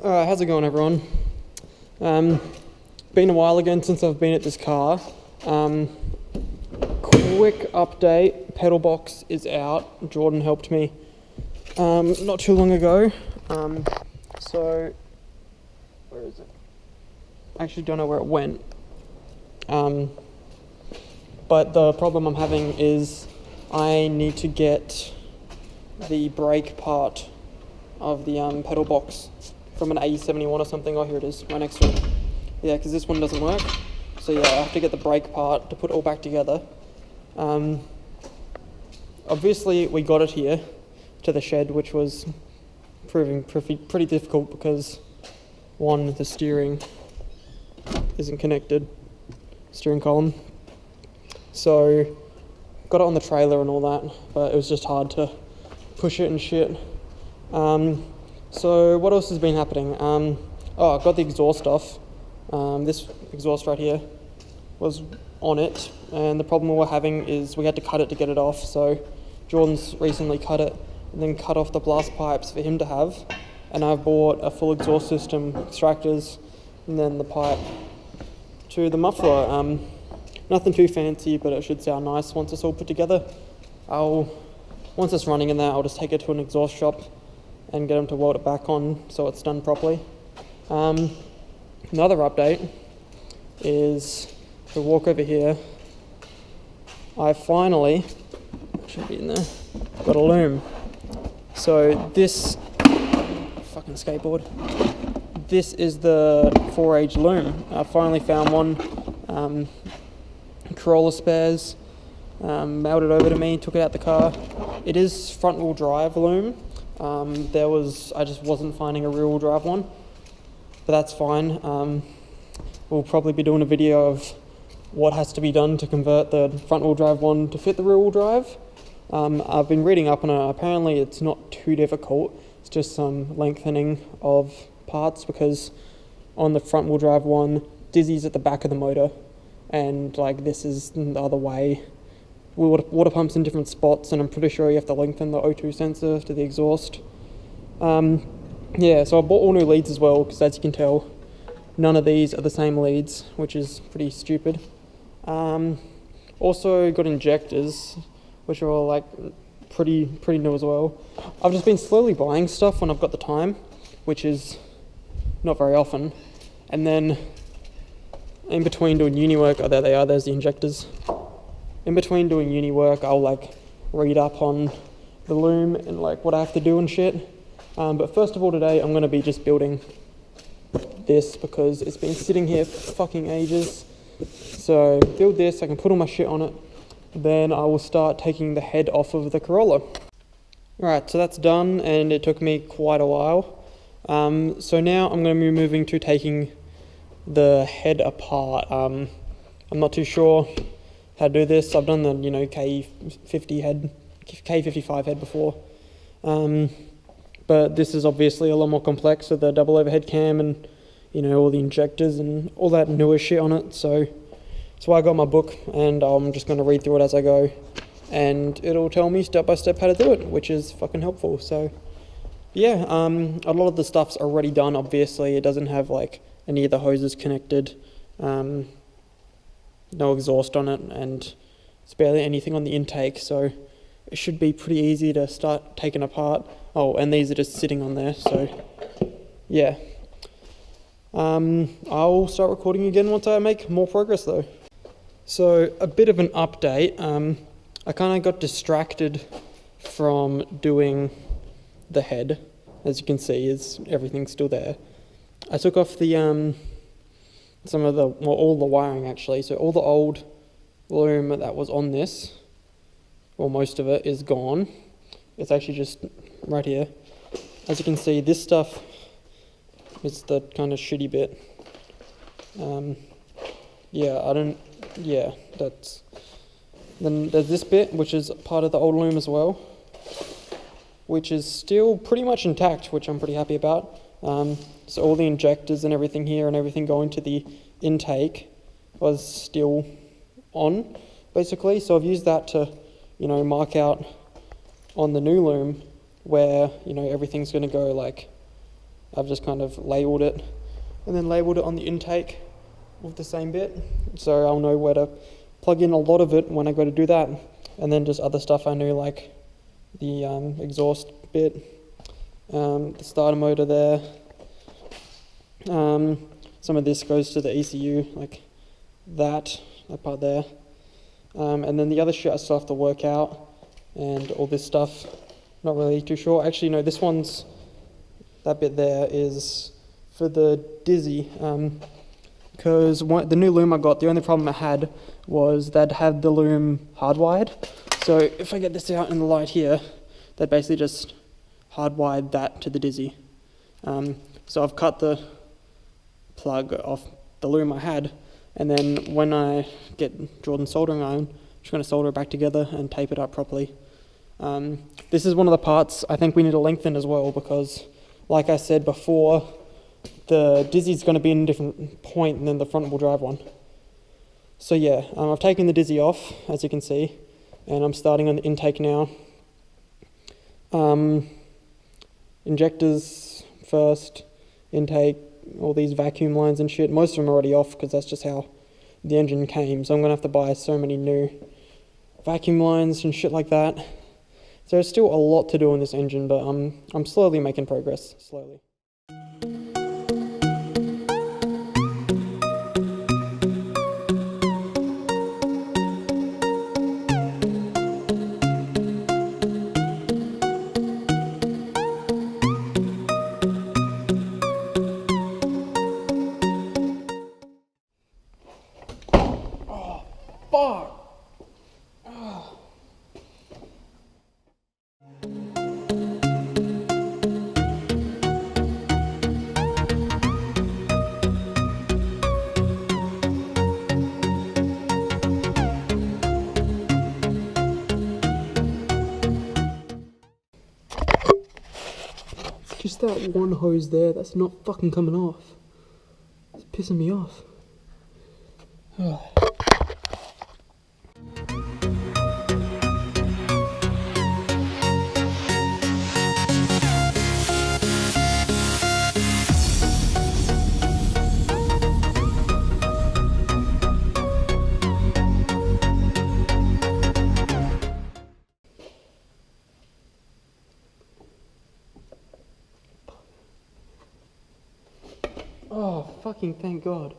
Alright, how's it going, everyone? Been a while again since I've been at this car. Quick update, pedal box is out. Jordan helped me not too long ago. So, where is it? I actually don't know where it went. But the problem I'm having is I need to get the brake part of the pedal box from an A71 or something. Oh, here it is, right next to it. Yeah, because this one doesn't work. So yeah, I have to get the brake part to put it all back together. Obviously, we got it here to the shed, which was proving pretty difficult because, one, the steering isn't connected, steering column. So, got it on the trailer and all that, but it was just hard to push it and shit. So what else has been happening? I got the exhaust off. This exhaust right here was on it, and the problem we were having is we had to cut it to get it off. So Jordan's recently cut it and then cut off the blast pipes for him to have, and I've bought a full exhaust system, extractors, and then the pipe to the muffler. Nothing too fancy, but it should sound nice once it's all put together. Once it's running in there, I'll just take it to an exhaust shop and get them to weld it back on so it's done properly. Another update is to walk over here. I finally, should be in there, got a loom. So this, fucking skateboard, this is the 4age loom. I finally found one. Corolla spares, mailed it over to me, took it out the car. It is front wheel drive loom. I just wasn't finding a rear wheel drive one, but that's fine. We'll probably be doing a video of what has to be done to convert the front wheel drive one to fit the rear wheel drive. I've been reading up on it. Apparently it's not too difficult. It's just some lengthening of parts, because on the front wheel drive one, Dizzy's at the back of the motor, and like this is the other way. Water pumps in different spots, and I'm pretty sure you have to lengthen the O2 sensor to the exhaust. Yeah, so I bought all new leads as well, because as you can tell, none of these are the same leads, which is pretty stupid. Also got injectors, which are all like pretty new as well. I've just been slowly buying stuff when I've got the time, which is not very often. And then in between doing uni work, oh there they are, there's the injectors. In between doing uni work, I'll like read up on the loom and like what I have to do and shit. But first of all today, I'm going to be just building this because it's been sitting here for fucking ages. So build this, I can put all my shit on it. Then I will start taking the head off of the Corolla. Alright, so that's done, and it took me quite a while. So now I'm going to be moving to taking the head apart. I'm not too sure how to do this. I've done the, K50 head, K55 head before. But this is obviously a lot more complex with the double overhead cam and, all the injectors and all that newer shit on it. So that's why I got my book, and I'm just going to read through it as I go. And it'll tell me step by step how to do it, which is fucking helpful. So yeah, a lot of the stuff's already done, obviously. It doesn't have like any of the hoses connected. No exhaust on it, and it's barely anything on the intake, so it should be pretty easy to start taking apart. Oh, and these are just sitting on there, so yeah. I'll start recording again once I make more progress though. So a bit of an update. I kind of got distracted from doing the head. As you can see, everything's still there. I took off the all the wiring actually, so all the old loom that was on this, well, most of it is gone. It's actually just right here. As you can see, this stuff is the kind of shitty bit. Then there's this bit, which is part of the old loom as well, which is still pretty much intact, which I'm pretty happy about. So all the injectors and everything here and everything going to the intake was still on, basically. So I've used that to, mark out on the new loom where, everything's going to go like I've just kind of labelled it, and then labelled it on the intake with the same bit, so I'll know where to plug in a lot of it when I go to do that. And then just other stuff I knew, like the exhaust bit, the starter motor there. Some of this goes to the ECU, like that part there. And then the other shit I still have to work out, and all this stuff, not really too sure. Actually, no, this one's, that bit there is for the Dizzy, because the new loom I got, the only problem I had was they'd had the loom hardwired. So if I get this out in the light here, they basically just hardwired that to the Dizzy. So I've cut the plug off the loom I had, and then when I get Jordan's soldering iron, I'm just going to solder it back together and tape it up properly. This is one of the parts I think we need to lengthen as well, because like I said before, the Dizzy's going to be in a different point than the front wheel drive one. So yeah, I've taken the Dizzy off, as you can see, and I'm starting on the intake now. Injectors first, intake, all these vacuum lines and shit. Most of them are already off because that's just how the engine came. So I'm going to have to buy so many new vacuum lines and shit like that. So there's still a lot to do on this engine, but I'm slowly making progress, slowly. Fuck! Oh. It's just that one hose there that's not fucking coming off. It's pissing me off. Oh. Oh, fucking thank God.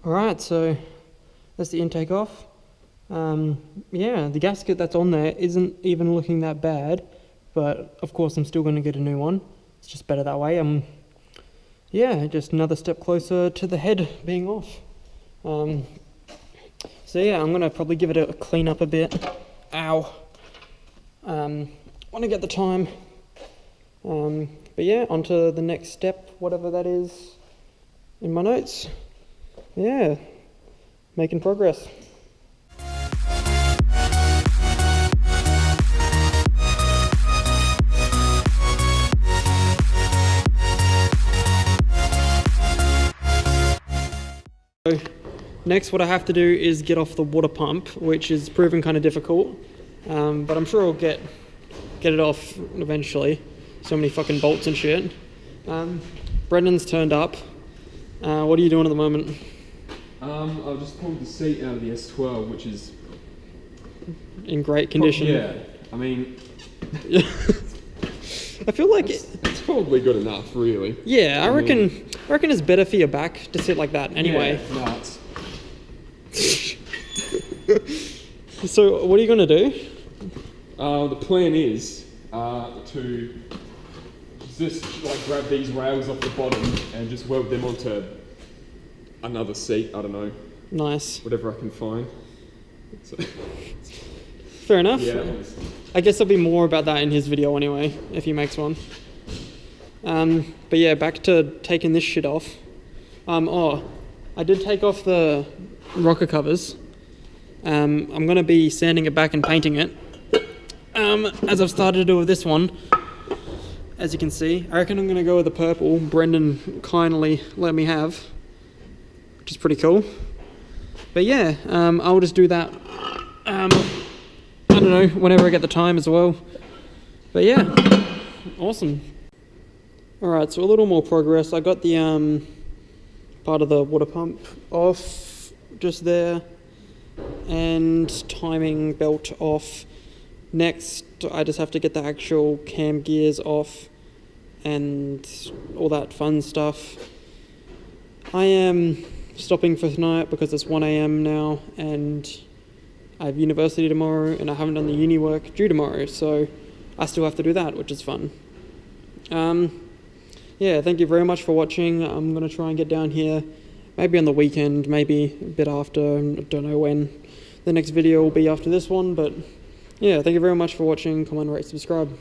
Alright, so that's the intake off. Yeah, the gasket that's on there isn't even looking that bad, but of course I'm still going to get a new one. It's just better that way. Yeah, just another step closer to the head being off. So yeah, I'm going to probably give it a clean up a bit. Ow. Want to get the time. But yeah, on to the next step, whatever that is in my notes. Yeah, making progress. So next what I have to do is get off the water pump, which is proving kind of difficult, but I'm sure I'll get it off eventually. So many fucking bolts and shit. Brendan's turned up. What are you doing at the moment? I've just pulled the seat out of the S12, which is in great condition. Yeah, I mean, I feel like it's probably good enough, really. Yeah, I reckon it's better for your back to sit like that anyway. Yeah, nuts. So what are you gonna do? The plan is to just like grab these rails off the bottom and just weld them onto another seat. I don't know. Nice. whatever I can find. So, Fair enough. yeah. I guess there'll be more about that in his video anyway, if he makes one. But yeah, back to taking this shit off. I did take off the rocker covers. I'm going to be sanding it back and painting it. As I've started to do with this one. As you can see, I reckon I'm going to go with the purple Brendan kindly let me have, which is pretty cool. But yeah, I'll just do that, I don't know, whenever I get the time as well. But yeah, awesome. Alright, so a little more progress. I got the part of the water pump off just there, and timing belt off. Next, I just have to get the actual cam gears off and all that fun stuff. I am stopping for tonight because it's 1 AM now and I have university tomorrow and I haven't done the uni work due tomorrow, so I still have to do that, which is fun. Yeah, thank you very much for watching. I'm going to try and get down here maybe on the weekend, maybe a bit after. I don't know when the next video will be after this one, but yeah, thank you very much for watching. Comment, rate, subscribe.